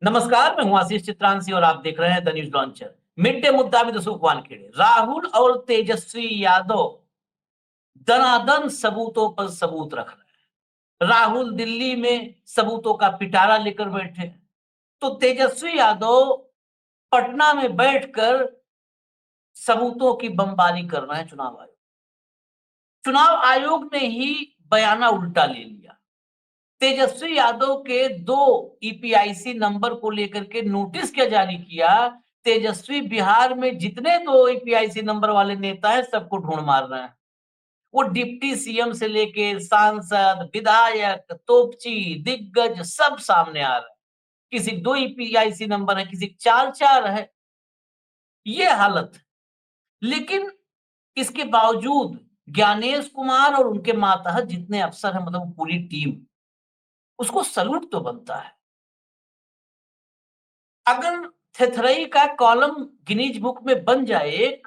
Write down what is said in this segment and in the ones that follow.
नमस्कार, मैं हूं आशीष चित्रांशी और आप देख रहे हैं the news launcher. Mid day मुद्दा विद अशोक वानखेड़े। राहुल और तेजस्वी यादव दनादन सबूतों पर सबूत रख रहे हैं। राहुल दिल्ली में सबूतों का पिटारा लेकर बैठे, तो तेजस्वी यादव पटना में बैठकर सबूतों की बमबारी कर रहे हैं चुनाव आयोग ने ही बयाना उल्टा ले लिया। तेजस्वी यादव के 2 ईपीआईसी नंबर को लेकर के नोटिस क्या जारी किया। तेजस्वी बिहार में जितने 2 ईपीआईसी नंबर वाले नेता हैं सबको ढूंढ मार रहे हैं। वो डिप्टी सीएम से लेके सांसद, विधायक, तोपची, दिग्गज सब सामने आ रहे हैं। किसी 2 ईपीआईसी नंबर है, किसी 4-4 है। ये हालत है। लेकिन इसके बावजूद ज्ञानेश कुमार और उनके मातहत जितने अफसर हैं, मतलब पूरी टीम, उसको सैल्यूट तो बनता है। अगर थेथरई का कॉलम गिनीज बुक में बन जाए एक,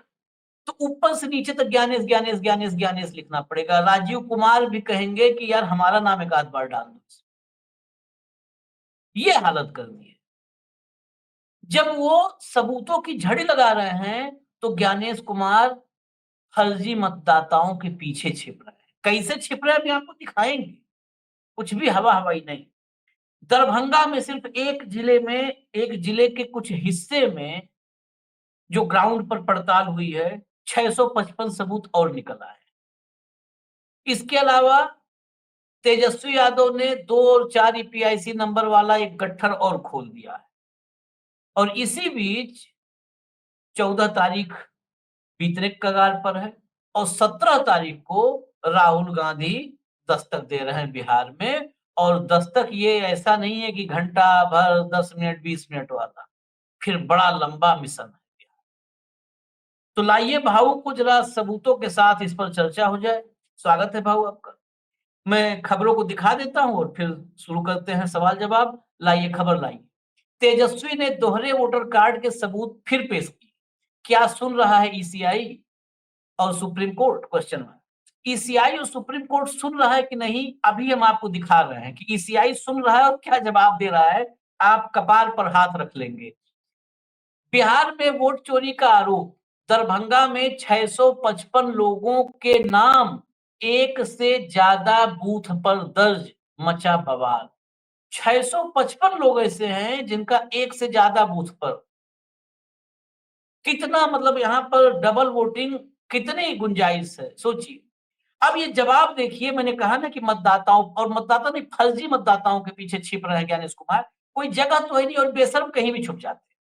तो ऊपर से नीचे तक ज्ञानेश ज्ञानेश ज्ञानेश ज्ञानेश लिखना पड़ेगा। राजीव कुमार भी कहेंगे कि यार हमारा नाम एक आध बार डाल दो। ये हालत कर दी है। जब वो सबूतों की झड़ी लगा रहे हैं, तो ज्ञानेश कुमार फर्जी मतदाताओं के पीछे छिप रहे हैं। कैसे छिप रहे हैं अभी आपको दिखाएंगे। कुछ भी हवा हवाई नहीं। दरभंगा में सिर्फ एक जिले के कुछ हिस्से में जो ग्राउंड पर पड़ताल हुई है, 655 सबूत और निकल आए। इसके अलावा तेजस्वी यादव ने 2 और 4 ईपीआईसी नंबर वाला एक गट्ठर और खोल दिया है। और इसी बीच 14 तारीख बीतने के कगार पर है और 17 तारीख को राहुल गांधी दस्तक दे रहे हैं बिहार में। और दस्तक ये ऐसा नहीं है कि घंटा भर, 10 मिनट, 20 मिनट वाला, फिर बड़ा लंबा मिशन है। तो लाइए भाऊ को जरा सबूतों के साथ इस पर चर्चा हो जाए। स्वागत है भाऊ आपका। मैं खबरों को दिखा देता हूं और फिर शुरू करते हैं सवाल जवाब। लाइए खबर लाइए। तेजस्वी ने दोहरे वोटर कार्ड के सबूत फिर पेश किए। क्या सुन रहा है ईसीआई और supreme court? Question mark. ECI और सुप्रीम कोर्ट सुन रहा है कि नहीं, अभी हम आपको दिखा रहे हैं कि ईसीआई सुन रहा है और क्या जवाब दे रहा है। आप कपार पर हाथ रख लेंगे। बिहार में वोट चोरी का आरोप। दरभंगा में 655 लोगों के नाम एक से ज्यादा बूथ पर दर्ज, मचा बवाल। 655 लोग ऐसे हैं जिनका एक से ज्यादा बूथ पर। कितना, मतलब यहां पर डबल वोटिंग कितनी गुंजाइश है, सोचिए। अब ये जवाब देखिए। मैंने कहा ना कि मतदाताओं और मतदाता नहीं, फर्जी मतदाताओं के पीछे छिप रहे हैं ज्ञानेश कुमार। कोई जगह तो है नहीं और बेशर्म कहीं भी छुप जाते।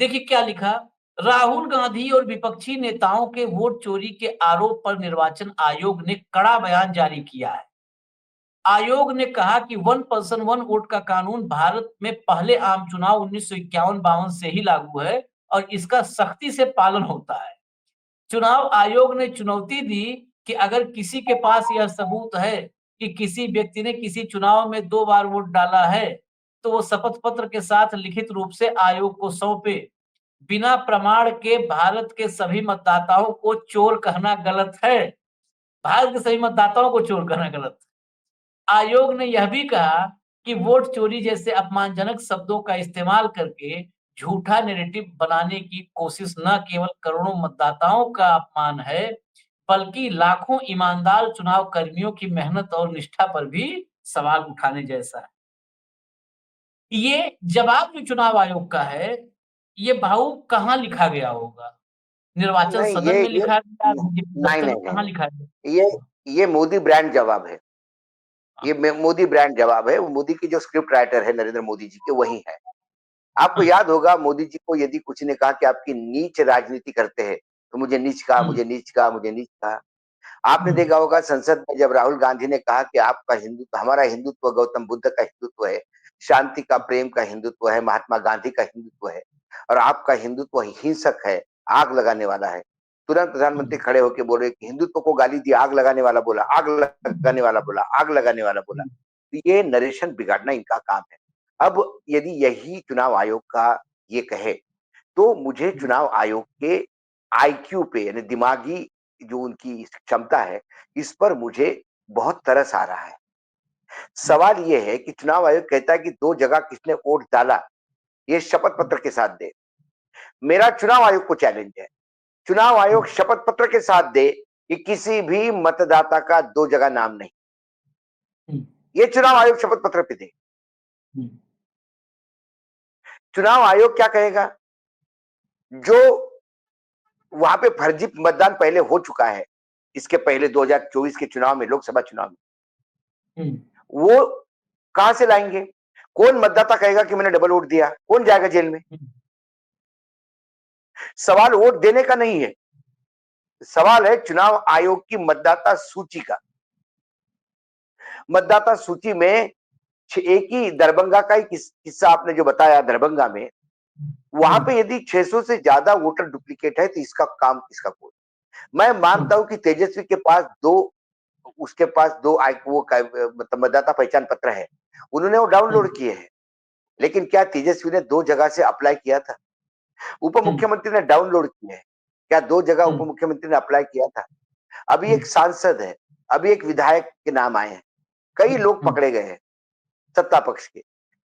देखिए क्या लिखा। राहुल गांधी और विपक्षी नेताओं के वोट चोरी के आरोप पर निर्वाचन आयोग ने कड़ा बयान जारी किया है। आयोग ने कहा कि 1 पर्सन 1 वोट का कानून भारत में पहले आम चुनाव 1951-52 से ही लागू है और इसका सख्ती से पालन होता है। चुनाव आयोग ने चुनौती दी कि अगर किसी के पास यह सबूत है कि किसी व्यक्ति ने किसी चुनाव में 2 बार वोट डाला है, तो वो शपथ पत्र के साथ लिखित रूप से आयोग को सौंपे। बिना प्रमाण के भारत के सभी मतदाताओं को चोर कहना गलत है। भारत के सभी मतदाताओं को चोर कहना गलत है। आयोग ने यह भी कहा कि वोट चोरी जैसे अपमानजनक शब्दों का इस्तेमाल करके झूठा नैरेटिव बनाने की कोशिश न केवल करोड़ों मतदाताओं का अपमान है, बल्कि लाखों ईमानदार चुनाव कर्मियों की मेहनत और निष्ठा पर भी सवाल उठाने जैसा है। ये जवाब जो चुनाव आयोग का है, ये भाऊ कहाँ लिखा गया होगा? निर्वाचन नहीं, सदन में लिखा गया, नहीं दफ्तर नहीं में, नहीं कहाँ नहीं। लिखा गया? ये मोदी ब्रांड जवाब है। मोदी ब्रांड जवाब है। वो मोदी की जो स्क्रिप्ट राइटर है नरेंद्र मोदी जी के, वही है। आपको याद होगा मोदी जी को यदि कुछ ने कहा कि आपकी नीच राजनीति करते हैं, तो मुझे नीच कहा, मुझे नीच कहा, मुझे नीच कहा। आपने देखा होगा संसद में जब राहुल गांधी ने कहा कि आपका हिंदुत्व, हमारा हिंदुत्व गौतम बुद्ध का हिंदुत्व है, शांति का, प्रेम का हिंदुत्व है, महात्मा गांधी का हिंदुत्व है, और आपका हिंदुत्व हिंसक है, आग लगाने वाला है। तुरंत प्रधानमंत्री खड़े होकर बोले कि हिंदुत्व को गाली दी, आग लगाने वाला बोला, आग लगाने वाला बोला, आग लगाने वाला बोला। तो ये नरेशन बिगाड़ना इनका काम है। अब यदि यही चुनाव आयोग का ये कहे, तो मुझे चुनाव आयोग के आईक्यू पे, यानी दिमागी जो उनकी क्षमता है, इस पर मुझे बहुत तरस आ रहा है। सवाल ये है कि चुनाव आयोग कहता है कि 2 जगह किसने वोट डाला, ये शपथ पत्र के साथ दे। मेरा चुनाव आयोग को चैलेंज है, चुनाव आयोग शपथ पत्र के साथ दे कि किसी भी मतदाता का 2 जगह नाम नहीं। ये चुनाव आयोग शपथ पत्र पे दे। चुनाव आयोग क्या कहेगा? जो वहां पे फर्जी मतदान पहले हो चुका है, इसके पहले 2024 के चुनाव में, लोकसभा चुनाव में, वो कहां से लाएंगे? कौन मतदाता कहेगा कि मैंने डबल वोट दिया? कौन जाएगा जेल में? सवाल वोट देने का नहीं है, सवाल है चुनाव आयोग की मतदाता सूची का। मतदाता सूची में एक ही दरभंगा का ही किस्सा आपने जो बताया, दरभंगा में वहां पे यदि 600 से ज्यादा वोटर डुप्लीकेट है तो इसका काम किसका? कोई मैं मानता हूं कि तेजस्वी के पास उसके पास मतलब मतदाता पहचान पत्र है, उन्होंने वो डाउनलोड किए हैं। लेकिन क्या तेजस्वी ने 2 जगह से अप्लाई किया था? उप मुख्यमंत्री ने डाउनलोड किए हैं, क्या 2 जगह उप मुख्यमंत्री ने अप्लाई किया था? अभी एक सांसद है, अभी एक विधायक के नाम आए हैं, कई लोग पकड़े गए हैं सत्ता पक्ष के,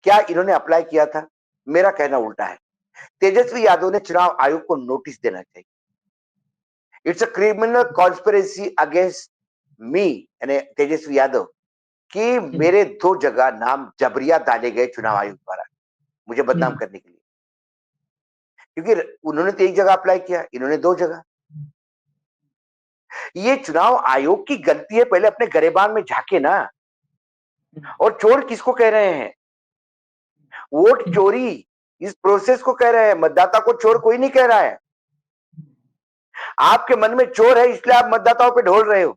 क्या इन्होंने अप्लाई किया था? मेरा कहना उल्टा है। तेजस्वी यादव ने चुनाव आयोग को नोटिस देना चाहिए। It's a criminal conspiracy against me, यानी तेजस्वी यादव, कि मेरे 2 जगह नाम जबरिया डाले गए चुनाव आयोग द्वारा मुझे बदनाम करने के लिए, क्योंकि उन्होंने तो एक जगह अप्लाई किया, इन्होंने 2 जगह। ये चुनाव आयोग की गलती है, पहले अपने गरेबान में झांके ना। और चोर किसको कह रहे हैं? वोट चोरी इस प्रोसेस को कह रहे हैं, मतदाता को चोर कोई नहीं कह रहा है। आपके मन में चोर है इसलिए आप मतदाताओं पे ढोल रहे हो।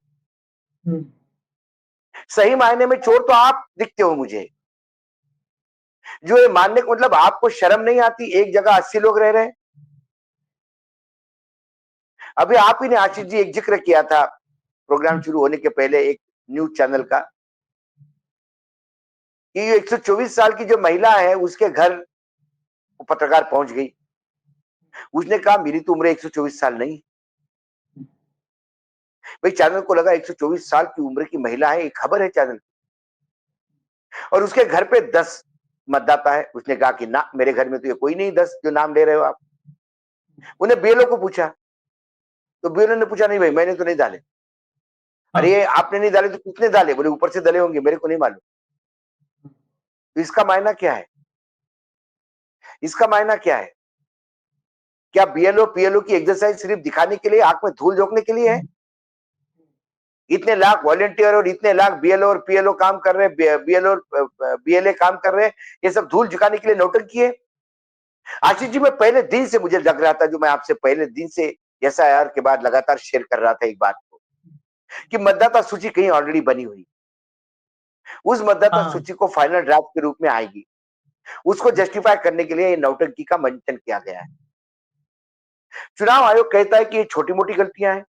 सही मायने में चोर तो आप दिखते हो मुझे। जो ये मानने का मतलब, आपको शर्म नहीं आती एक जगह 80 लोग रह रहे हैं? अभी आप ही ने आशीष जी एक जिक्र किया था प्रोग्राम शुरू होने के पहले एक न्यूज चैनल का, कि 124 साल की जो महिला है उसके घर पत्रकार पहुंच गई, उसने कहा मेरी तो उम्र 124 साल नहीं। भाई चैनल को लगा 124 साल की उम्र की महिला है, एक खबर है चैनल, और उसके घर पे 10 मतदाता है। उसने कहा कि ना, मेरे घर में तो ये कोई नहीं 10 जो नाम ले रहे हो आप। उन्हें बीएलओ को पूछा, तो बीएलओ ने पूछा नहीं भाई मैंने तो नहीं डाले। अरे ये आपने नहीं डाले तो किसने डाले? बोले ऊपर से डाले होंगे, मेरे को नहीं मालूम। तो इसका मायना क्या है? इसका मायना क्या है? क्या बीएलओ पीएलओ की एक्सरसाइज सिर्फ दिखाने के लिए, आंख में धूल झोंकने के लिए है? इतने लाख वॉलेंटियर और इतने लाख बीएलओ और पीएलओ काम कर रहे हैं, बीएलओ और बीएलए काम कर रहे हैं, ये सब धूल झुकाने के लिए नौटंकी है। आशीष जी, मैं पहले दिन से मुझे लग रहा था, जो मैं आपसे पहले दिन से एसआईआर के बाद लगातार शेयर कर रहा था एक बात को, कि मतदाता सूची कहीं ऑलरेडी बनी हुई, उस मतदाता सूची को फाइनल ड्राफ्ट के रूप में आएगी, उसको जस्टिफाई करने के लिए नौटंकी का मंथन किया गया है। चुनाव आयोग कहता है कि ये छोटी मोटी गलतियां हैं,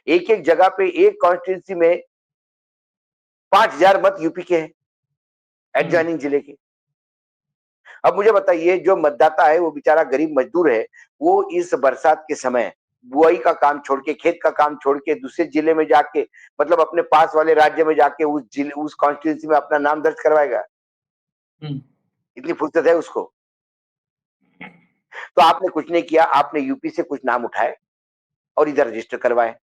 एक एक जगह पे एक कॉन्स्टिट्यूंसी में 5000 मत यूपी के हैं, एडजॉइनिंग जिले के। अब मुझे बताइए, जो मतदाता है वो बेचारा गरीब मजदूर है, वो इस बरसात के समय बुआई का काम छोड़ के, खेत का काम छोड़ के दूसरे जिले में जाके, मतलब अपने पास वाले राज्य में जाके उस कॉन्स्टिट्यूंसी में अपना नाम दर्ज करवाएगा? इतनी फुर्सत है उसको? तो आपने कुछ नहीं किया, आपने यूपी से कुछ नाम उठाए और इधर रजिस्टर करवाए,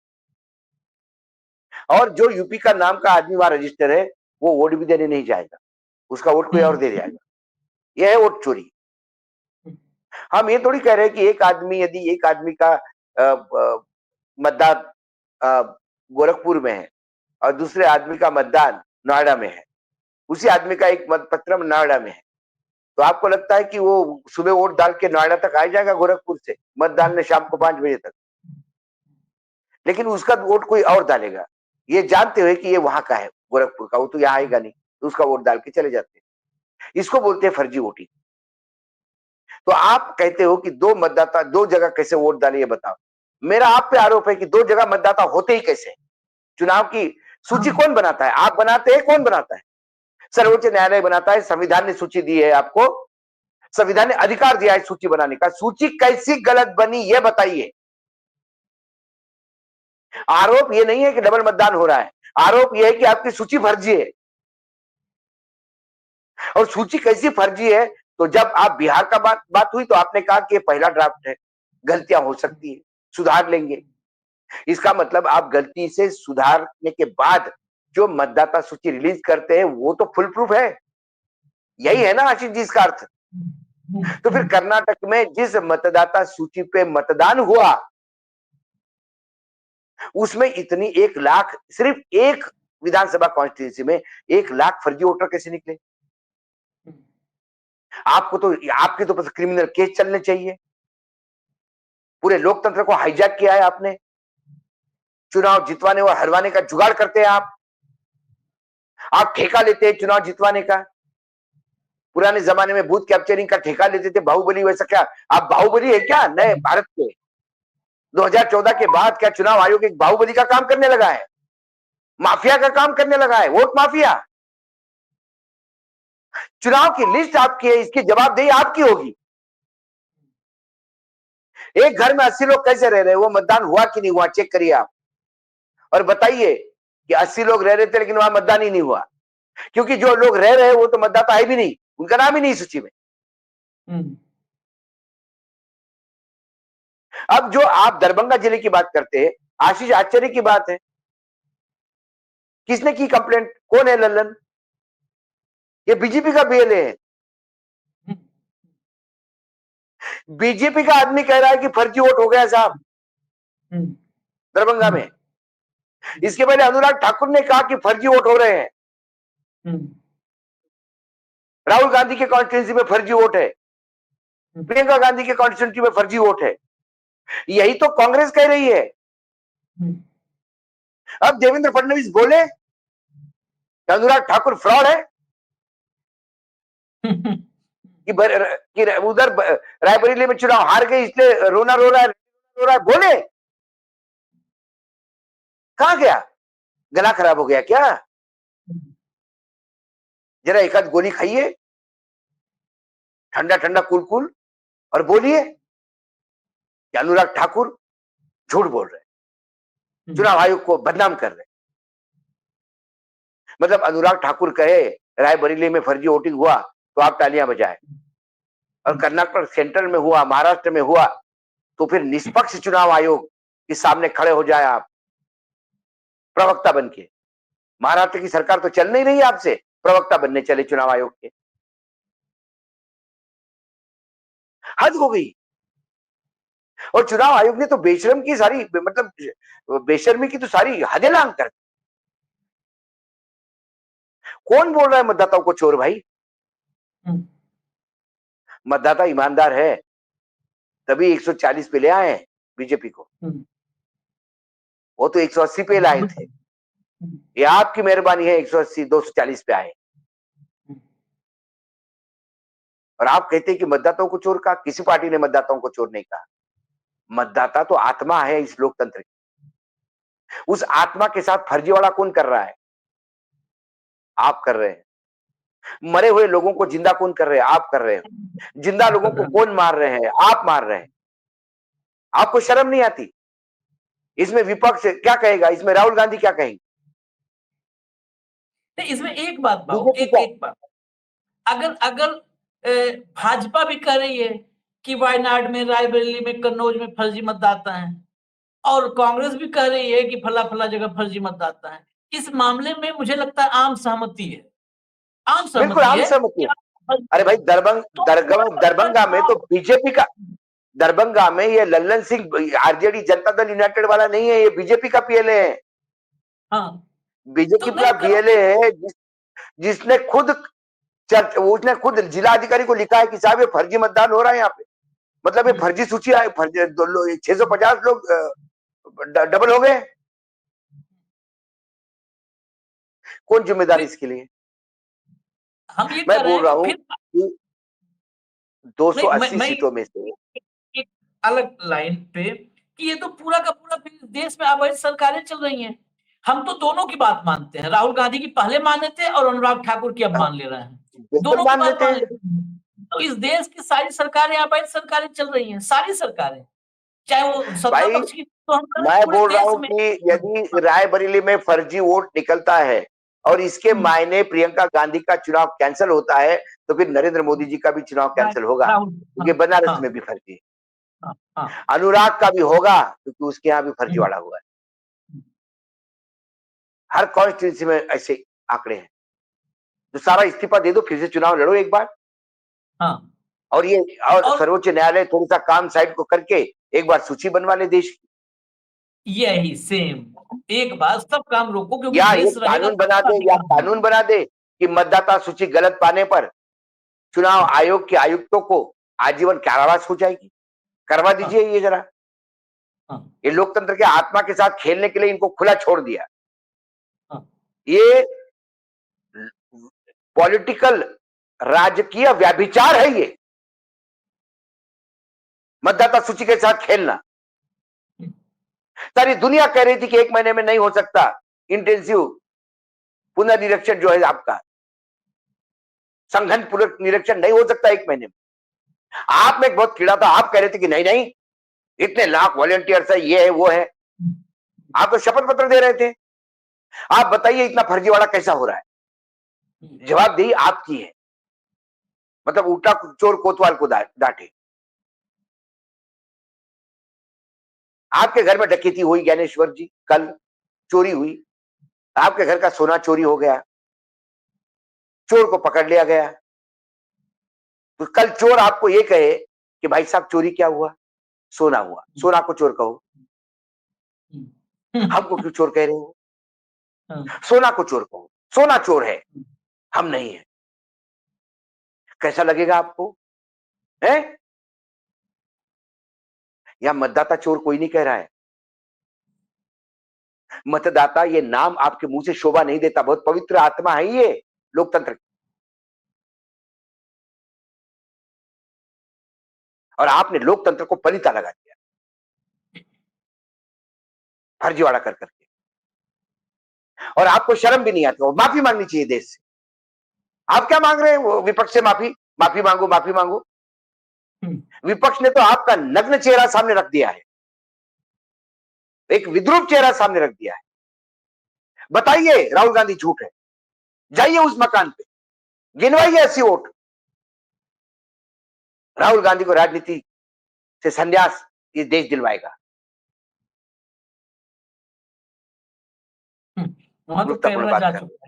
और जो यूपी का नाम का आदमी वहां रजिस्टर है वो वोट भी देने नहीं जाएगा, उसका वोट कोई और दे जाएगा। यह है वोट चोरी। हम ये थोड़ी कह रहे हैं कि यदि एक आदमी का मतदान गोरखपुर में है और दूसरे आदमी का मतदान नोएडा में है, उसी आदमी का एक मतपत्र नोएडा में है, तो आपको लगता है कि वो सुबह वोट डाल के नोएडा तक आ जाएगा गोरखपुर से मत डालने शाम को 5 बजे तक? लेकिन उसका वोट कोई और डालेगा, ये जानते हुए कि ये वहां का है गोरखपुर का, वो तो यहाँ आएगा नहीं, तो उसका वोट डाल के चले जाते हैं। इसको बोलते हैं फर्जी वोटिंग। तो आप कहते हो कि 2 मतदाता 2 जगह कैसे वोट डाले, ये बताओ। मेरा आप पे आरोप है कि 2 जगह मतदाता होते ही कैसे? चुनाव की सूची कौन बनाता है? आप बनाते हैं? कौन बनाता है? सर्वोच्च न्यायालय बनाता है, संविधान ने सूची दी है आपको, संविधान ने अधिकार दिया है सूची बनाने का। सूची कैसी गलत बनी ये बताइए। आरोप ये नहीं है कि डबल मतदान हो रहा है, आरोप ये है कि आपकी सूची फर्जी है। और सूची कैसी फर्जी है, तो जब आप बिहार का बात हुई तो आपने कहा कि ये पहला ड्राफ्ट है, गलतियां हो सकती है, सुधार लेंगे। इसका मतलब आप गलती से सुधारने के बाद जो मतदाता सूची रिलीज करते हैं वो तो फुल प्रूफ है। यही है ना आशीष जी इसका अर्थ। तो फिर कर्नाटक में जिस मतदाता सूची पे मतदान हुआ उसमें इतनी 1 लाख, सिर्फ एक विधानसभा कॉन्स्टिट्यूंसी में 1 लाख फर्जी वोटर कैसे निकले? आपके तो बस क्रिमिनल केस चलने चाहिए। पूरे लोकतंत्र को हाईजैक किया है आपने। चुनाव जितवाने और हरवाने का जुगाड़ करते हैं आप ठेका लेते हैं चुनाव जितवाने का। पुराने जमाने में बूथ कैप्चरिंग का ठेका लेते थे, बाहुबली वैसा क्या आप बाहुबली है क्या नए भारत के? 2014 के बाद क्या चुनाव आयोग एक बाहुबली का काम करने लगा है? माफिया का काम करने लगा है, वोट माफिया। चुनाव की लिस्ट आपकी है, इसकी जवाबदेही आपकी होगी। एक घर में 80 लोग कैसे रह रहे हैं, वो मतदान हुआ कि नहीं हुआ चेक करिए आप, और बताइए कि 80 लोग रह रहे थे लेकिन वहां मतदान ही नहीं हुआ, क्योंकि जो लोग रह रहे हैं वो तो मतदाता है भी नहीं, उनका नाम ही नहीं सूची में। अब जो आप दरभंगा जिले की बात करते हैं, आशीष आश्चर्य की बात है, किसने की कंप्लेंट? कौन है लल्लन? ये बीजेपी का बीएलए है। बीजेपी का आदमी कह रहा है कि फर्जी वोट हो गया साहब दरभंगा में। इसके पहले अनुराग ठाकुर ने कहा कि फर्जी वोट हो रहे हैं, राहुल गांधी के कॉन्स्टिट्यूंसी में फर्जी वोट है, प्रियंका गांधी के कॉन्स्टिट्यूंसी में फर्जी वोट है। यही तो कांग्रेस कह रही है। अब देवेंद्र फडणवीस बोले कि अनुराग ठाकुर फ्रॉड है, कि उधर रायबरेली में चुनाव हार गए इसलिए रोना रो रहा है, बोले कहां गया? गला खराब हो गया क्या? जरा एक आध गोली खाइए, ठंडा ठंडा कूल कूल, और बोलिए कि अनुराग ठाकुर झूठ बोल रहे, चुनाव आयोग को बदनाम कर रहे। मतलब अनुराग ठाकुर कहे रायबरेली में फर्जी वोटिंग हुआ तो आप तालियां बजाए, और कर्नाटक सेंट्रल में हुआ, महाराष्ट्र में हुआ, तो फिर निष्पक्ष चुनाव आयोग के सामने खड़े हो जाए आप प्रवक्ता बन के। महाराष्ट्र की सरकार तो चल नहीं रही आपसे, प्रवक्ता बनने चले चुनाव आयोग के। हद हो गई। और चुनाव आयोग ने तो बेशरम की सारी, मतलब बेशर्मी की तो सारी हदें लांग कर। कौन बोल रहा है मतदाताओं को चोर भाई? मतदाता ईमानदार है तभी 140 पे ले आए हैं बीजेपी को, वो तो 180 पे लाए थे। ये आपकी मेहरबानी है 180 240 पे आए। और आप कहते हैं कि मतदाताओं को चोर कहा? किसी पार्टी ने मतदाताओं को चोर नहीं कहा। मतदाता तो आत्मा है इस लोकतंत्र की। उस आत्मा के साथ फर्जीवाड़ा कौन कर रहा है? आप कर रहे हैं। मरे हुए लोगों को जिंदा कौन कर रहे हैं? आप कर रहे हो। जिंदा लोगों को कौन मार रहे हैं? आप मार रहे हैं। आपको शर्म नहीं आती? इसमें विपक्ष क्या कहेगा? इसमें राहुल गांधी क्या कहेंगे? इसमें एक बात एक बात, अगर अगर भाजपा भी कह रही है कि वायनाड में, रायबरेली में, कन्नौज में फर्जी मतदाता हैं, और कांग्रेस भी कह रही है कि फला फला जगह फर्जी मतदाता है, इस मामले में मुझे लगता है आम सहमति है। बिल्कुल आम सहमति है। अरे भाई दरभंगा में तो बीजेपी का, दरभंगा में ये लल्लन सिंह आरजेडी जनता दल यूनाइटेड वाला नहीं है, ये बीजेपी का पीएलए है। हाँ, बीजेपी का पीएलए है जिसने उसने खुद जिला अधिकारी को लिखा है कि साहब ये फर्जी मतदान हो रहा है यहाँ पे। मतलब ये फर्जी सूची है, 650 लोग डबल हो गए। कौन जिम्मेदार इसके लिए? हम ये मैं बोल रहा हूँ कि 280 सीटों में से एक अलग लाइन पे कि ये तो पूरा का पूरा देश में अवैध सरकारें चल रही हैं। हम तो दोनों की बात मानते हैं, राहुल गांधी की पहले माने थे और अनुराग ठाकुर की अब मान ले रहे हैं, दोनों की बात मान लेते हैं। तो इस देश की सारी सरकारें अवैध सरकारें चल रही हैं, सारी सरकारें, चाहे वो सत्ता पक्ष की। तो हम मैं बोल रहा हूँ कि यदि रायबरेली में फर्जी वोट निकलता है और इसके मायने प्रियंका गांधी का चुनाव कैंसिल होता है तो फिर नरेंद्र मोदी जी का भी चुनाव कैंसिल होगा, राहुल, क्योंकि हाँ, बनारस हाँ, में भी फर्जी है। हाँ, हाँ, अनुराग का भी होगा क्योंकि उसके यहाँ भी फर्जीवाड़ा हुआ है। हर कॉन्स्टिट्यूंसी में ऐसे आंकड़े हैं। तो सारा इस्तीफा दे दो, फिर से चुनाव लड़ो एक बार। हाँ, और ये और और सर्वोच्च न्यायालय थोड़ा सा काम साइड को करके एक बार सूची बनवा ले देश की, यही सेम एक बार सब काम रोको, क्योंकि या देश एक रहेगा कानून तब बना तो दे, या अधिकार कानून मिलेगा। बना दे कि मतदाता सूची गलत पाने पर चुनाव आयोग के आयुक्तों को आजीवन कारावास हो जाएगी। करवा हाँ, दीजिए ये जरा। हाँ, ये लोकतंत्र के आत्मा के साथ खेलने के लिए इनको खुला छोड़ दिया। हाँ, ये पॉलिटिकल राजकीय व्याभिचार है ये, मतदाता सूची के साथ खेलना। सारी दुनिया कह रही थी कि 1 महीने में नहीं हो सकता इंटेंसिव पुनर्निरीक्षण जो है आपका, संघन पुनर्निरीक्षण नहीं हो सकता 1 महीने में। आप में एक बहुत कीड़ा था, आप कह रहे थे कि नहीं नहीं इतने लाख वॉलंटियर्स है, ये है वो है। आप तो शपथ पत्र दे रहे थे। आप बताइए इतना फर्जीवाड़ा कैसा हो रहा है? जवाबदेही आपकी है। मतलब उल्टा चोर कोतवाल को डांटे। आपके घर में डकैती हुई ज्ञानेश्वर जी, कल चोरी हुई, आपके घर का सोना चोरी हो गया, चोर को पकड़ लिया गया। तो कल चोर आपको ये कहे कि भाई साहब चोरी क्या हुआ? सोना हुआ। सोना को चोर कहो, हमको क्यों चोर कह रहे हो? सोना को चोर कहो, सोना चोर है, हम नहीं है। कैसा लगेगा आपको? है? या मतदाता चोर कोई नहीं कह रहा है। मतदाता ये नाम आपके मुंह से शोभा नहीं देता, बहुत पवित्र आत्मा है ये लोकतंत्र की। और आपने लोकतंत्र को पलीता लगा दिया फर्जीवाड़ा कर करके। और आपको शर्म भी नहीं आती, और माफी मांगनी चाहिए देश से। आप क्या मांग रहे हैं? वो विपक्ष से माफी, माफी मांगो, माफी मांगो। विपक्ष ने तो आपका नग्न चेहरा सामने रख दिया है, एक विद्रूप चेहरा सामने रख दिया है। बताइए राहुल गांधी झूठ है, जाइए उस मकान पे, गिनवाइए 80 वोट। राहुल गांधी को राजनीति से संन्यास ये देश दिलवाएगा। वहां तो मूर्खतापूर्ण कैमरा बात जा कर रहे चुका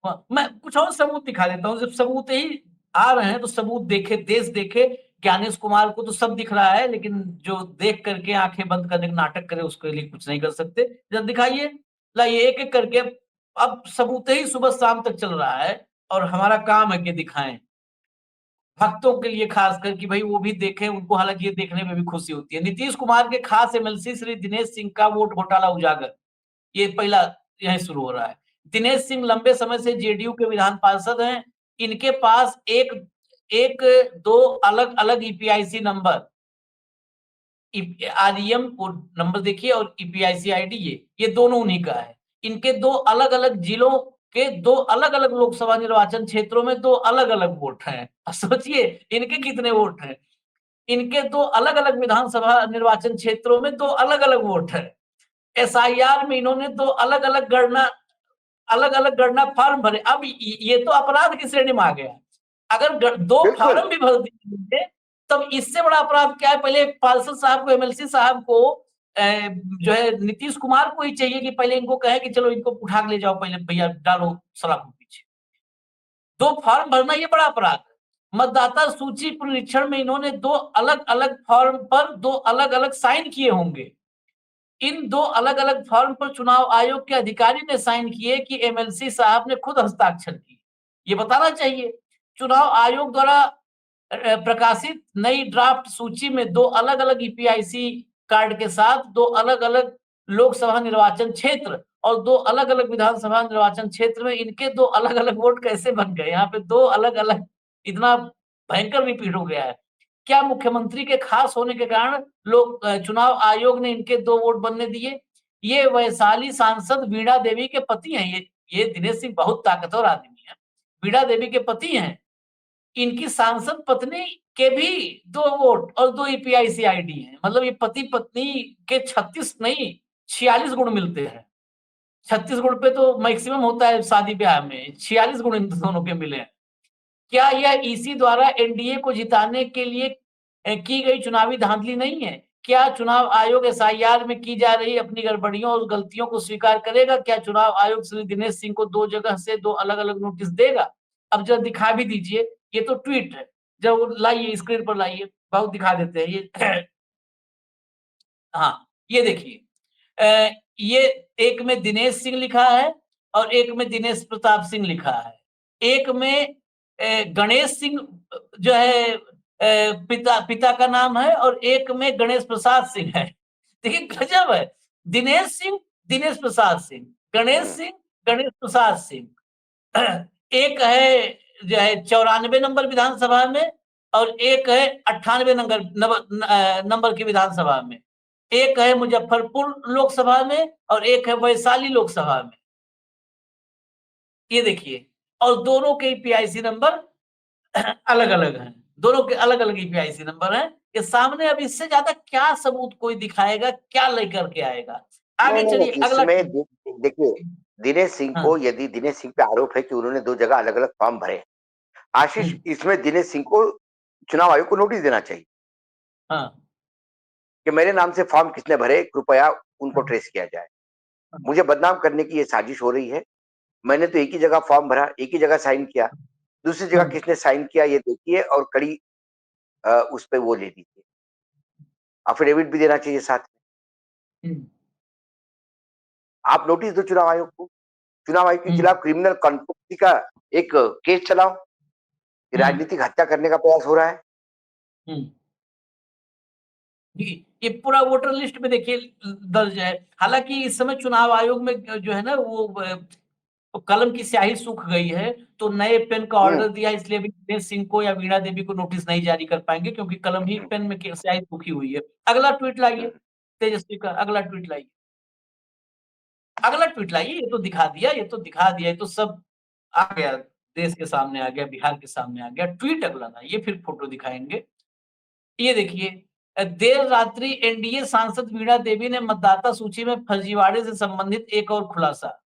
है। मैं कुछ और सबूत दिखा देता हूँ। जब सबूत ही आ रहे हैं तो सबूत देखे, देश देखे। ज्ञानेश कुमार को तो सब दिख रहा है, लेकिन जो देख करके आंखें बंद करने का नाटक करे उसके लिए कुछ नहीं कर सकते। जब दिखाइए, लाइए एक एक करके। अब सबूत ही सुबह शाम तक चल रहा है और हमारा काम है कि दिखाएं भक्तों के लिए, खासकर कि भाई वो भी देखें, उनको हालांकि ये देखने में भी खुशी होती है। नीतीश कुमार के खास एमएलसी श्री दिनेश सिंह का वोट घोटाला उजागर, ये पहला यही शुरू हो रहा है। दिनेश सिंह लंबे समय से जेडीयू के विधान पार्षद हैं। इनके पास एक एक दो अलग अलग ईपीआईसी नंबर, आरईएम नंबर देखिए और ईपीआईसी आईडी, ये दोनों उन्हीं का है। इनके दो अलग अलग जिलों के दो अलग अलग लोकसभा निर्वाचन क्षेत्रों में दो अलग अलग वोट हैं। सोचिए इनके कितने वोट हैं। इनके दो अलग अलग विधानसभा निर्वाचन क्षेत्रों में दो अलग अलग वोट है। एसआईआर में इन्होंने दो अलग अलग गणना फॉर्म भरे। अब ये तो अपराध की श्रेणी में आ गया। अगर दो बिल्कुल फॉर्म भी भर दिए तब इससे बड़ा अपराध क्या है? पहले पार्षद साहब को, एमएलसी साहब को, जो है नीतीश कुमार को ही चाहिए कि पहले इनको कहे कि चलो इनको उठा के ले जाओ, पहले भैया डालो सड़क के पीछे। दो फॉर्म भरना ये बड़ा अपराध है। मतदाता सूची पुनरीक्षण में इन्होंने दो अलग अलग फॉर्म पर दो अलग अलग साइन किए होंगे। इन दो अलग अलग फॉर्म पर चुनाव आयोग के अधिकारी ने साइन किए कि एमएलसी साहब ने खुद हस्ताक्षर किए, ये बताना चाहिए। चुनाव आयोग द्वारा प्रकाशित नई ड्राफ्ट सूची में दो अलग अलग ईपीआईसी कार्ड के साथ दो अलग अलग लोकसभा निर्वाचन क्षेत्र और दो अलग अलग विधानसभा निर्वाचन क्षेत्र में इनके दो अलग अलग वोट कैसे बन गए? यहाँ पे दो अलग अलग, इतना भयंकर रिपीट हो गया है। क्या मुख्यमंत्री के खास होने के कारण लोग चुनाव आयोग ने इनके दो वोट बनने दिए? ये वैशाली सांसद वीणा देवी के पति हैं। ये दिनेश सिंह बहुत ताकतवर आदमी है, वीणा देवी के पति हैं। इनकी सांसद पत्नी के भी दो वोट और दो ईपीआईसी आईडी हैं। मतलब ये पति पत्नी के 36 नहीं 46 गुण मिलते हैं। 36 गुण पे तो मैक्सिमम होता है शादी ब्याह में, 46 गुण इन दोनों के मिले हैं। क्या यह ईसी द्वारा एनडीए को जिताने के लिए की गई चुनावी धांधली नहीं है? क्या चुनाव आयोग एसआईआर में की जा रही अपनी गड़बड़ियों और गलतियों को स्वीकार करेगा? क्या चुनाव आयोग श्री दिनेश सिंह को 2 जगह से 2 अलग-अलग नोटिस देगा? अब जरा दिखा भी दीजिए, ये तो ट्वीट है। जब लाइए स्क्रीन पर लाइए, बहुत दिखा देते हैं ये। हाँ, ये देखिए, ये एक में दिनेश सिंह लिखा है और एक में दिनेश प्रताप सिंह लिखा है। एक में गणेश सिंह जो है पिता का नाम है और एक में गणेश प्रसाद सिंह है। देखिए गजब है, दिनेश सिंह, दिनेश प्रसाद सिंह, गणेश सिंह, गणेश प्रसाद सिंह। एक है जो है 94 नंबर विधानसभा में और एक है 98 नंबर की विधानसभा में। एक है मुजफ्फरपुर लोकसभा में और एक है वैशाली लोकसभा में। ये देखिए, और दोनों के पीआईसी नंबर अलग-अलग हैं। दोनों के अलग-अलग पीआईसी नंबर हैं। ये सामने अब इससे ज्यादा क्या सबूत कोई दिखाएगा, क्या लेकर के आएगा? नहीं आगे नहीं चलिए नहीं, अगला। इसमें देखिए, दिनेश सिंह हाँ, को, यदि दिनेश सिंह पे आरोप है कि उन्होंने 2 जगह अलग-अलग फॉर्म भरे, आशीष, इसमें दिनेश सिंह को चुनाव आयोग को नोटिस देना चाहिए हाँ, कि मेरे नाम से फॉर्म किसने भरे, कृपया उनको हाँ, ट्रेस किया जाए। हाँ, मुझे बदनाम करने की ये साजिश हो रही है। मैंने तो एक ही जगह फॉर्म भरा, एक ही जगह साइन किया। दूसरी जगह हाँ, किसने साइन किया ये देखिए और कड़ी उस पे वो ले लीजिए। अफिडेविट भी देना चाहिए साथ में। हुँ, आप नोटिस दो चुनाव आयोग को। चुनाव आयोग के हुँ, खिलाफ क्रिमिनल कंस्पेरेसी का एक केस चलाओ कि हुँ, राजनीतिक हत्या करने का प्रयास हो रहा है। हुँ। जी, ये पूरा वोटर लिस्ट में देखिए दर्ज है। हालाँकि इस समय चुनाव आयोग में जो है ना वो कलम की स्याही सूख गई है, तो नए पेन का हुँ, ऑर्डर दिया है, इसलिए अभी दिनेश सिंह को या वीणा देवी को नोटिस नहीं जारी कर पाएँगे क्योंकि कलम ही हुँ, पेन में स्याही सूखी हुई है। अगला ट्वीट हुँ। लाइए, तेजस्वी का अगला ट्वीट लाइए। अगला ट्वीट लाइए, ये तो दिखा दिया, ये तो दिखा दिया, ये तो सब आ गया, देश के सामने आ गया, बिहार के सामने आ गया। ट्वीट अगला लाइए, फिर फोटो दिखाएँगे। ये देखिए, देर रात्रि एनडीए सांसद वीणा देवी ने मतदाता सूची में फर्जीवाड़े से संबंधित एक और खुलासा।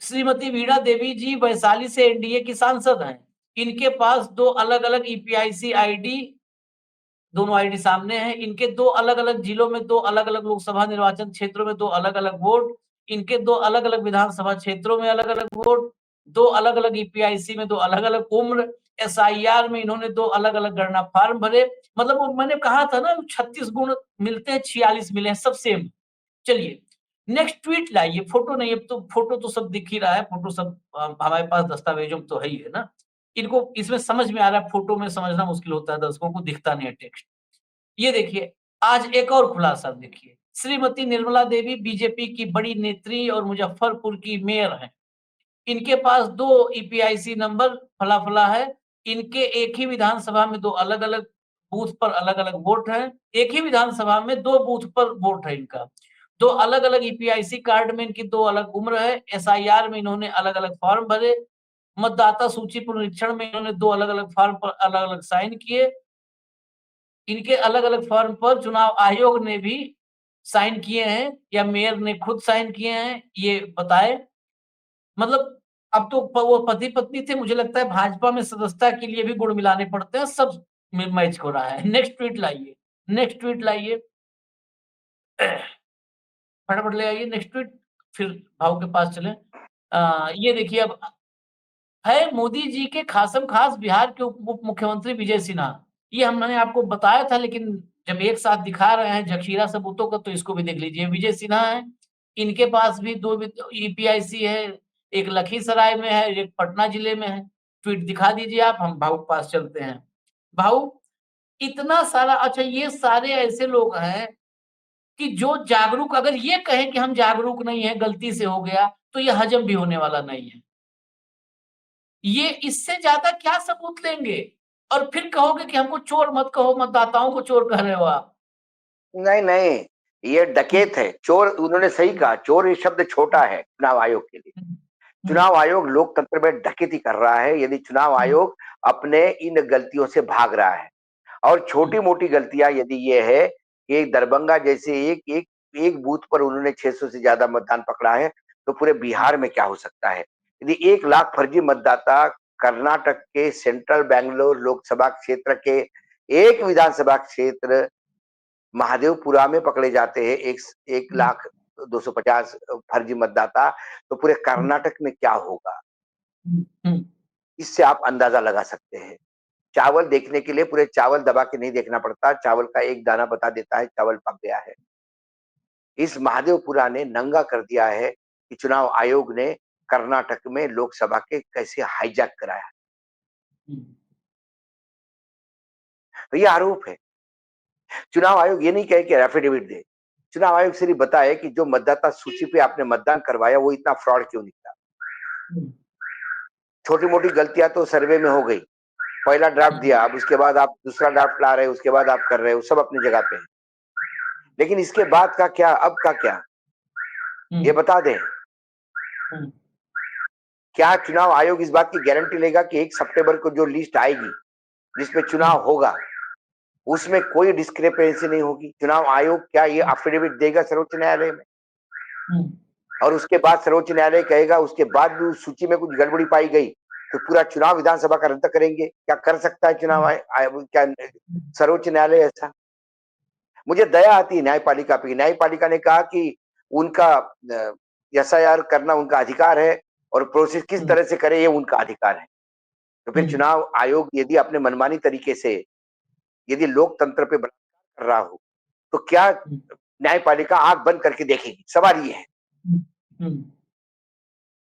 श्रीमती वीणा देवी जी वैशाली से एनडीए की सांसद हैं। इनके पास 2 अलग-अलग ईपीआईसी आईडी, दोनों आईडी सामने हैं। इनके 2 अलग-अलग जिलों में 2 अलग-अलग लोकसभा निर्वाचन क्षेत्रों में 2 अलग-अलग वोट। इनके 2 अलग-अलग विधानसभा क्षेत्रों में अलग-अलग वोट। 2 अलग-अलग ईपीआईसी में 2 अलग-अलग उम्र। एसआईआर में इन्होंने 2 अलग-अलग गणना फॉर्म भरे। मतलब वो मैंने कहा था ना 36 गुण मिलते हैं, 46 मिले हैं, सब सेम। चलिए, नेक्स्ट ट्वीट लाइए, फोटो नहीं, अब तो फोटो तो सब दिख ही रहा है, फोटो सब हमारे पास दस्तावेजों में तो है ही है ना। इनको इसमें समझ में आ रहा है, फोटो में समझना मुश्किल होता है, दर्शकों को दिखता नहीं है टेक्स्ट। ये देखिए, आज एक और खुलासा देखिए, श्रीमती निर्मला देवी बीजेपी की बड़ी नेत्री और मुजफ्फरपुर की मेयर हैं। इनके पास 2 ईपीआईसी नंबर फला-फला है। इनके एक ही विधानसभा में 2 अलग-अलग बूथ पर अलग-अलग वोट हैं। एक ही विधानसभा में 2 बूथ पर वोट है इनका। 2 अलग-अलग ईपीआईसी कार्ड में इनकी 2 अलग उम्र है। एसआईआर में इन्होंने अलग-अलग फॉर्म भरे। मतदाता सूची पुनरीक्षण में इन्होंने 2 अलग-अलग फॉर्म पर अलग-अलग साइन किए। इनके अलग-अलग फॉर्म पर चुनाव आयोग ने भी साइन किए हैं या मेयर ने खुद साइन किए हैं, ये बताएँ। मतलब अब तो वो पति-पत्नी थे, मुझे लगता है भाजपा में सदस्यता के लिए भी गुण मिलाने पड़ते हैं, सब में मैच हो रहा है। नेक्स्ट ट्वीट लाइए, नेक्स्ट ट्वीट लाइए। फटाफट ले आइए नेक्स्ट ट्वीट, फिर भाव के पास चलें। ये देखिए अब है मोदी जी के खासम-खास बिहार के उप मुख्यमंत्री विजय सिन्हा। ये हमने आपको बताया था, लेकिन जब एक साथ दिखा रहे हैं ज़ख़ीरा सबूतों का तो इसको भी देख लीजिए। विजय सिन्हा हैं, इनके पास भी 2 ईपीआईसी है, एक लखीसराय में है, एक पटना जिले में है। ट्वीट दिखा दीजिए आप, हम भाऊ के पास चलते हैं। भाऊ, इतना सारा, अच्छा ये सारे ऐसे लोग हैं कि जो जागरूक, अगर ये कहें कि हम जागरूक नहीं हैं, गलती से हो गया, तो ये हज़म भी होने वाला नहीं है। ये इससे ज़्यादा क्या सबूत लेंगे? और फिर कहोगे कि हमको चोर मत कहो, मतदाताओं को चोर कह रहे हो आप। नहीं, नहीं, ये हुँ, डकैत है। चोर, उन्होंने सही हुँ, कहा, चोर ये शब्द छोटा है चुनाव आयोग के लिए। हुँ, हुँ, चुनाव आयोग लोकतंत्र में डकैती कर रहा है यदि चुनाव हुँ, आयोग अपने इन गलतियों से भाग रहा है। और हुँ, छोटी-मोटी गलतियाँ यदि ये है कि दरभंगा जैसे एक एक एक बूथ पर उन्होंने 600 से ज्यादा मतदान पकड़ा है, तो पूरे बिहार में क्या हो सकता है? यदि 1 लाख फर्जी मतदाता कर्नाटक के सेंट्रल बैंगलोर लोकसभा क्षेत्र के एक विधानसभा क्षेत्र महादेवपुरा में पकड़े जाते हैं, 1,02,50 फर्जी मतदाता, तो पूरे कर्नाटक में क्या होगा? इससे आप अंदाजा लगा सकते हैं। चावल देखने के लिए पूरे चावल दबा के नहीं देखना पड़ता, चावल का एक दाना बता देता है चावल पक गया है। इस महादेवपुरा ने नंगा कर दिया है कि चुनाव आयोग ने कर्नाटक में लोकसभा के कैसे हाईजैक कराया। तो ये आरोप है। चुनाव आयोग ये नहीं कहे कि एफिडेविट दे, चुनाव आयोग सिर्फ बताए कि जो मतदाता सूची पे आपने मतदान करवाया वो इतना फ्रॉड क्यों निकला। छोटी मोटी गलतियां तो सर्वे में हो गई, पहला ड्राफ्ट दिया, अब उसके बाद आप दूसरा ड्राफ्ट ला रहे हो, उसके बाद आप कर रहे हो, सब अपनी जगह पे है। लेकिन इसके बाद का क्या, अब का क्या, ये बता दें। क्या चुनाव आयोग इस बात की गारंटी लेगा कि 1 सितंबर को जो लिस्ट आएगी जिसमें चुनाव होगा उसमें कोई डिस्क्रिपेंसी नहीं होगी? चुनाव आयोग क्या ये एफिडेविट देगा सर्वोच्च न्यायालय में? और उसके बाद सर्वोच्च न्यायालय कहेगा उसके बाद भी उस सूची में कुछ गड़बड़ी पाई गई तो पूरा चुनाव विधानसभा का रद्द करेंगे? क्या कर सकता है चुनाव आयोग? क्या सर्वोच्च न्यायालय ऐसा? मुझे दया आती है न्यायपालिका पे। न्यायपालिका ने कहा कि उनका एसआईआर करना उनका अधिकार है और प्रोसेस किस तरह से करे ये उनका अधिकार है। तो फिर चुनाव आयोग यदि अपने मनमानी तरीके से यदि लोकतंत्र पे बलात्कार कर रहा हो तो क्या न्यायपालिका आंख बंद करके देखेगी? सवाल ये है।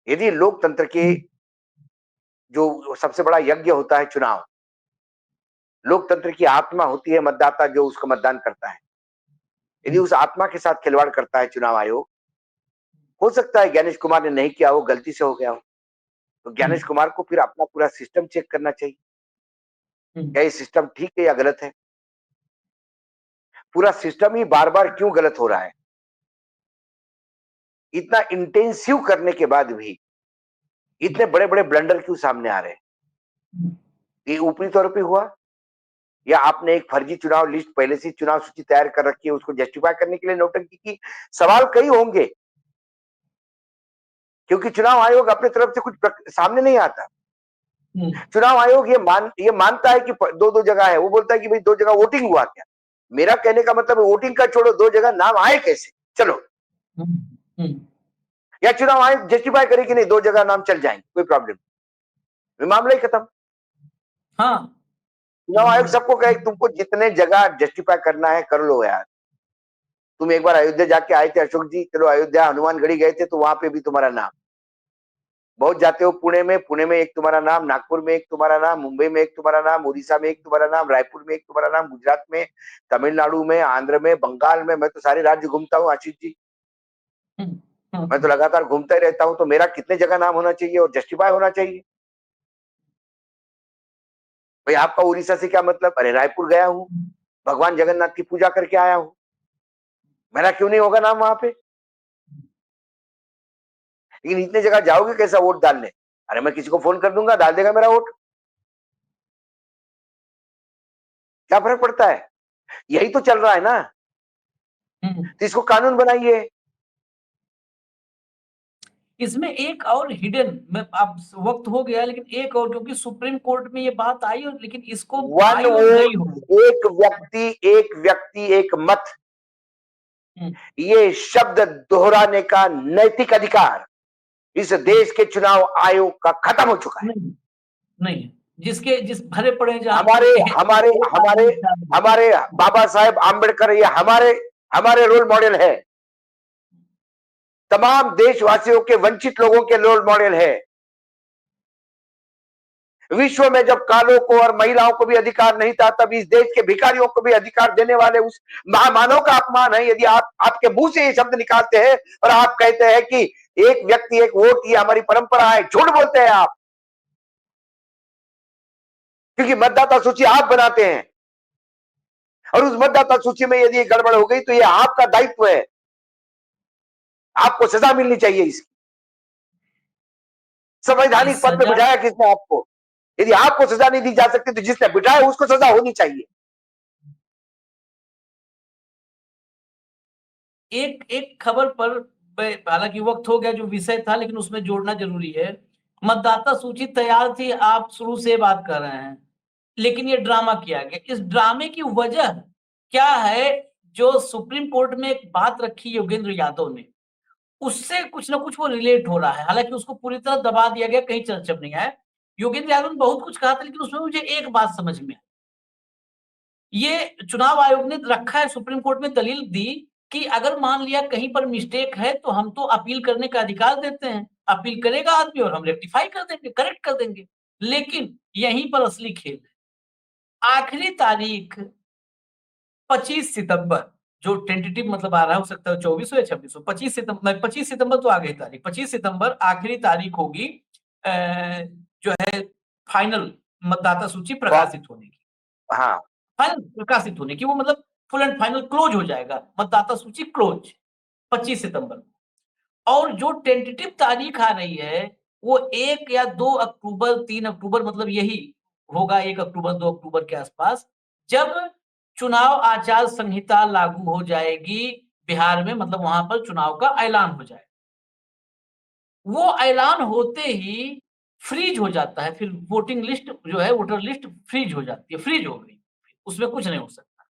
यदि लोकतंत्र के जो सबसे बड़ा यज्ञ होता है चुनाव, लोकतंत्र की आत्मा होती है मतदाता जो उसको मतदान करता है, यदि उस आत्मा के साथ खिलवाड़ करता है चुनाव आयोग, हो सकता है ज्ञानेश कुमार ने नहीं किया हो, गलती से हो गया हो, तो ज्ञानेश कुमार को फिर अपना पूरा सिस्टम चेक करना चाहिए। क्या ये सिस्टम ठीक है या गलत है? पूरा सिस्टम ही बार बार क्यों गलत हो रहा है? इतना इंटेंसिव करने के बाद भी इतने बड़े बड़े ब्लंडर क्यों सामने आ रहे हैं? ये ऊपरी तौर पे हुआ या आपने एक फर्जी चुनाव लिस्ट पहले से चुनाव सूची तैयार कर रखी है, उसको जस्टिफाई करने के लिए नौटंकी की? सवाल कई होंगे क्योंकि चुनाव आयोग अपने तरफ से कुछ सामने नहीं आता। चुनाव आयोग ये मानता है कि दो दो जगह है, वो बोलता है कि भाई 2 जगह वोटिंग हुआ क्या? मेरा कहने का मतलब वोटिंग का छोड़ो, 2 जगह नाम आए कैसे? चलो, या चुनाव आयोग जस्टिफाई करे कि नहीं 2 जगह नाम चल जाएंगे, कोई प्रॉब्लम नहीं, मामला ही खत्म। हाँ, चुनाव आयोग सबको कहे तुमको जितने जगह जस्टिफाई करना है कर लो यार। तुम एक बार अयोध्या जाके आए थे अशोक जी, चलो अयोध्या हनुमानगढ़ी गए थे तो वहां पे भी तुम्हारा नाम। बहुत जाते हो पुणे में एक तुम्हारा नाम, नागपुर में एक तुम्हारा नाम, मुंबई में एक तुम्हारा नाम, उड़ीसा में एक तुम्हारा नाम, रायपुर में एक तुम्हारा नाम, गुजरात में, तमिलनाडु में, आंध्र में, बंगाल में। मैं तो सारे राज्य घूमता हूँ आशीष जी, मैं तो लगातार घूमता ही रहता हूँ, तो मेरा कितने जगह नाम होना चाहिए और जस्टिफाई होना चाहिए। भाई आपका उड़ीसा से क्या मतलब? अरे रायपुर गया हूँ, भगवान जगन्नाथ की पूजा करके आया हूँ, मेरा क्यों नहीं होगा नाम वहां पे? लेकिन इतने जगह जाओगे कैसा वोट डालने? अरे मैं किसी को फोन कर दूंगा, डाल देगा मेरा वोट, क्या फर्क पड़ता है? यही तो चल रहा है ना, तो इसको कानून बनाइए। इसमें एक और हिडन, मैं अब वक्त हो गया लेकिन एक और, क्योंकि सुप्रीम कोर्ट में ये बात आई और लेकिन इसको वन आई और गई हो। वोट, एक व्यक्ति एक मत, ये शब्द दोहराने का नैतिक अधिकार इस देश के चुनाव आयोग का खत्म हो चुका है। नहीं, जिस भरे पड़े जहां हमारे हमारे हमारे हमारे बाबा साहेब आम्बेडकर ये हमारे रोल मॉडल है, तमाम देशवासियों के, वंचित लोगों के रोल मॉडल है। विश्व में जब कालों को और महिलाओं को भी अधिकार नहीं था, तब इस देश के भिखारियों को भी अधिकार देने वाले उस महामानव का अपमान है यदि आप आपके मुंह से ये शब्द निकालते हैं और आप कहते हैं कि एक व्यक्ति एक वोट, ये हमारी परंपरा है। झूठ बोलते हैं आप, क्योंकि मतदाता सूची आप बनाते हैं और उस मतदाता सूची में यदि गड़बड़ हो गई तो ये आपका दायित्व है, आपको सजा मिलनी चाहिए इसकी। संवैधानिक पद पे बिठाया किसने आपको? यदि आपको सजा नहीं दी जा सकती तो जिसने बिठाया उसको सजा होनी चाहिए। एक एक खबर पर हालांकि वक्त हो गया, जो विषय था, लेकिन उसमें जोड़ना जरूरी है। मतदाता सूची तैयार थी, आप शुरू से बात कर रहे हैं, लेकिन ये ड्रामा किया गया। इस ड्रामे की वजह क्या है? जो सुप्रीम कोर्ट में एक बात रखी योगेंद्र यादव ने, उससे कुछ ना कुछ वो रिलेट हो रहा है। हालांकि उसको पूरी तरह दबा दिया गया, कहीं चर्चा नहीं आया। योगेंद्र यादव ने बहुत कुछ कहा था, लेकिन उसमें मुझे एक बात समझ में आई। ये चुनाव आयोग ने रखा है, सुप्रीम कोर्ट में दलील दी कि अगर मान लिया कहीं पर मिस्टेक है तो हम तो अपील करने का अधिकार देते हैं। अपील करेगा आदमी और हम रेक्टिफाई कर देंगे, करेक्ट कर देंगे। लेकिन यहीं पर असली खेल है। आखिरी तारीख 25 सितंबर, जो टेंटेटिव मतलब आ रहा है, हो सकता है 24 हो या 26 हो। 25 सितंबर तो आ गई तारीख। 25 सितंबर आखिरी तारीख होगी जो है फाइनल मतदाता सूची प्रकाशित होने की। हाँ, फाइनल प्रकाशित होने की, वो मतलब फुल एंड फाइनल क्लोज हो जाएगा, मतदाता सूची क्लोज 25 सितंबर। और जो टेंटेटिव तारीख आ रही है वो 1 या 2 अक्टूबर, 3 अक्टूबर, मतलब यही होगा, 1 अक्टूबर 2 अक्टूबर के आसपास, जब चुनाव आचार संहिता लागू हो जाएगी बिहार में, मतलब वहां पर चुनाव का ऐलान हो जाएगा। वो ऐलान होते ही फ्रीज हो जाता है, फिर वोटिंग लिस्ट जो है, वोटर लिस्ट फ्रीज हो जाती है, फ्रीज हो गई, उसमें कुछ नहीं हो सकता।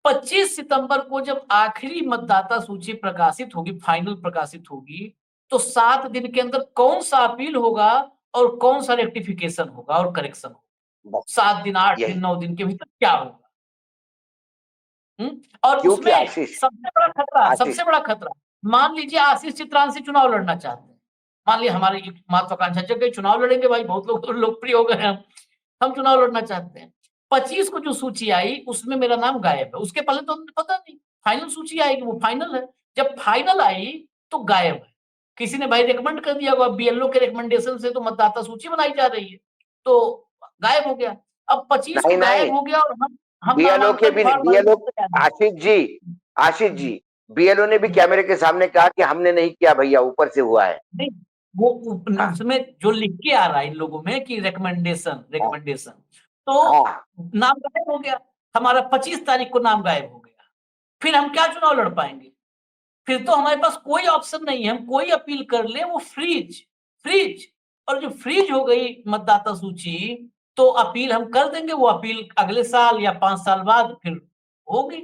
25 सितंबर को जब आखिरी मतदाता सूची प्रकाशित होगी, फाइनल प्रकाशित होगी, तो 7 दिन के अंदर कौन सा अपील होगा और कौन सा रेक्टिफिकेशन होगा और करेक्शन होगा, बस 7 दिन, 8 दिन, यही। 9 दिन के भीतर क्या होगा? और क्योंकि उसमें आशीष, आशीष, सबसे बड़ा खतरा, मान लीजिए आशीष चित्रांशी चुनाव लड़ना चाहते हैं। मान लीजिए हमारी महत्वाकांक्षा जग गई, चुनाव लड़ेंगे भाई, बहुत लोग लोकप्रिय हो गए हैं, हम चुनाव लड़ना चाहते हैं। 25 को जो सूची आई उसमें मेरा नाम गायब है। उसके पहले तो हमें पता नहीं, फाइनल सूची आएगी, वो फाइनल है। जब फाइनल आई तो गायब है। किसी ने भाई रिकमेंड कर दिया होगा, बीएलओ के रिकमेंडेशन से तो मतदाता सूची बनाई जा रही है, तो गायब हो गया। अब 25 को नहीं नहीं, गायब हो गया और हम बीएलओ के नामांकन भी, फॉर्म भरने बीएलओ, की तैयारी में। आशीष जी, आशीष जी, बीएलओ ने भी हम्म। कैमरे के सामने कहा कि हमने नहीं किया भैया, ऊपर से हुआ है। नहीं, वो हाँ उसमें जो लिख के आ रहा है इन लोगों में कि रिकमेंडेशन हाँ रिकमेंडेशन, तो हाँ। नाम गायब हो गया। हमारा 25 तारीख को नाम गायब हो गया, फिर हम क्या चुनाव लड़ पाएंगे? फिर तो हमारे पास कोई ऑप्शन नहीं है, हम कोई अपील कर ले वो फ्रीज, फ्रीज। और जो फ्रीज हो गई मतदाता सूची, तो अपील हम कर देंगे, वो अपील अगले साल या 5 साल बाद फिर होगी।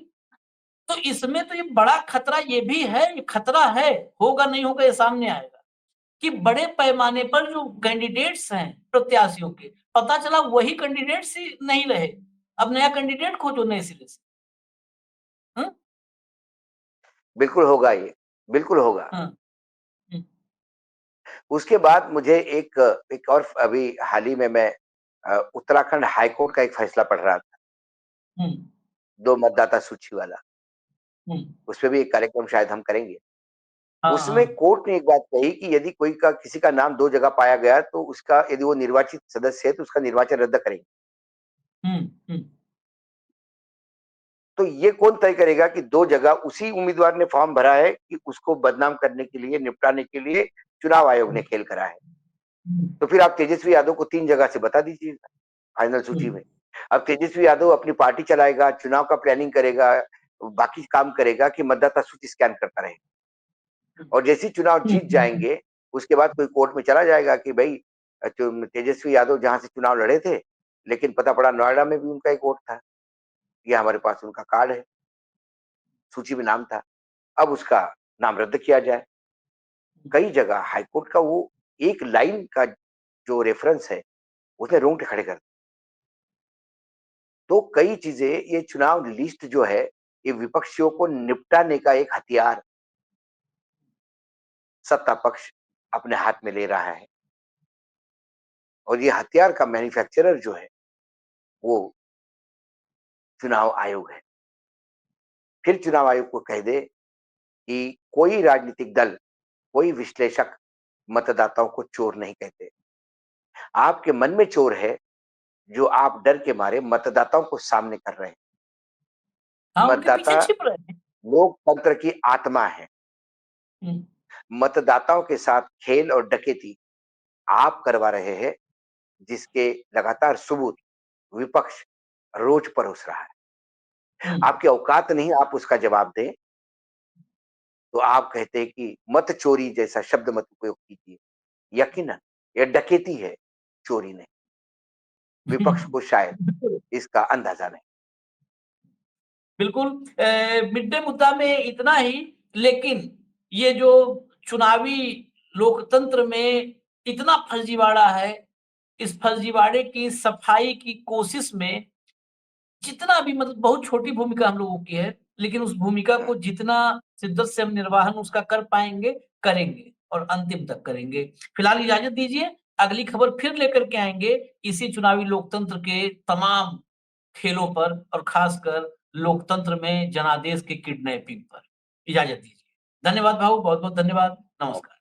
तो इसमें तो ये बड़ा खतरा ये भी है, ये खतरा है, होगा नहीं होगा ये सामने आएगा, कि बड़े पैमाने पर जो कैंडिडेट्स हैं प्रत्याशियों के, पता चला वही कैंडिडेट्स ही नहीं रहे, अब नया कैंडिडेट खोजो नए सिरे से। हाँ? बिल्कुल होगा ये, बिल्कुल होगा। हाँ। हम्म। उसके बाद मुझे एक एक और, अभी हाल ही में मैं उत्तराखंड हाई कोर्ट का एक फैसला पढ़ रहा था, हम्म। 2 मतदाता सूची वाला। हम्म। उसपे भी एक कार्यक्रम शायद हम करेंगे। हाँ उसमें हाँ। कोर्ट ने एक बात कही कि यदि कोई का किसी का नाम 2 जगह पाया गया तो उसका, यदि वो निर्वाचित सदस्य है तो उसका निर्वाचन रद्द करेंगे। हम्म। हम्म। तो ये कौन तय करेगा कि 2 जगह उसी उम्मीदवार ने फॉर्म भरा है कि उसको बदनाम करने के लिए, निपटाने के लिए चुनाव आयोग ने खेल करा है? हम्म। तो फिर आप तेजस्वी यादव को 3 जगह से बता दीजिए फाइनल सूची में। अब तेजस्वी यादव अपनी पार्टी चलाएगा, चुनाव का प्लानिंग करेगा, बाकी काम करेगा कि मतदाता सूची स्कैन करता रहे। और जैसे ही चुनाव जीत हम्म। जाएंगे, उसके बाद कोई कोर्ट में चला जाएगा कि भाई तेजस्वी यादव जहां से चुनाव लड़े थे, लेकिन पता पड़ा नोएडा में भी उनका एक वोट था, ये हमारे पास उनका कार्ड है, सूची में नाम था, अब उसका नाम रद्द किया जाए। कई जगह हाईकोर्ट का वो एक लाइन का जो रेफरेंस है, उसने रोंगटे खड़े कर दिए। तो कई चीजें, ये चुनाव लिस्ट जो है, ये विपक्षियों को निपटाने का एक हथियार सत्ता पक्ष अपने हाथ में ले रहा है। और ये हथियार का मैन्युफैक्चरर जो है, वो चुनाव आयोग है। फिर चुनाव आयोग को कह दे कि कोई राजनीतिक दल, कोई विश्लेषक मतदाताओं को चोर नहीं कहते। आपके मन में चोर है, जो आप डर के मारे मतदाताओं को सामने कर रहे हैं। हाँ, उनके मतदाता पीछे छिप रहे हैं। लोकतंत्र की आत्मा है। हम्म। मतदाताओं के साथ खेल और डकैती आप करवा रहे हैं, जिसके लगातार सबूत विपक्ष रोज परोस रहा है। हम्म। आपकी औकात नहीं आप उसका जवाब दें, तो आप कहते हैं कि मत चोरी जैसा शब्द मत उपयोग कीजिए। यकीनन ये डकैती है, चोरी नहीं। विपक्ष को शायद बिल्कुल, इसका अंदाजा नहीं। बिल्कुल। मिड डे मुद्दा में इतना ही, लेकिन ये जो चुनावी लोकतंत्र में इतना फर्जीवाड़ा है, इस फर्जीवाड़े की सफाई की कोशिश में जितना भी, मतलब बहुत छोटी भूमिका हम लोगों की है, लेकिन उस भूमिका हुँ, को जितना शिद्दत से हम निर्वहन उसका कर पाएँगे, करेंगे और अंतिम तक करेंगे। फिलहाल इजाज़त दीजिए, अगली खबर फिर लेकर के आएँगे इसी चुनावी लोकतंत्र के तमाम खेलों पर और ख़ासकर लोकतंत्र में जनादेश के किडनैपिंग पर। इजाज़त दीजिए। धन्यवाद भाऊ, बहुत-बहुत धन्यवाद। नमस्कार।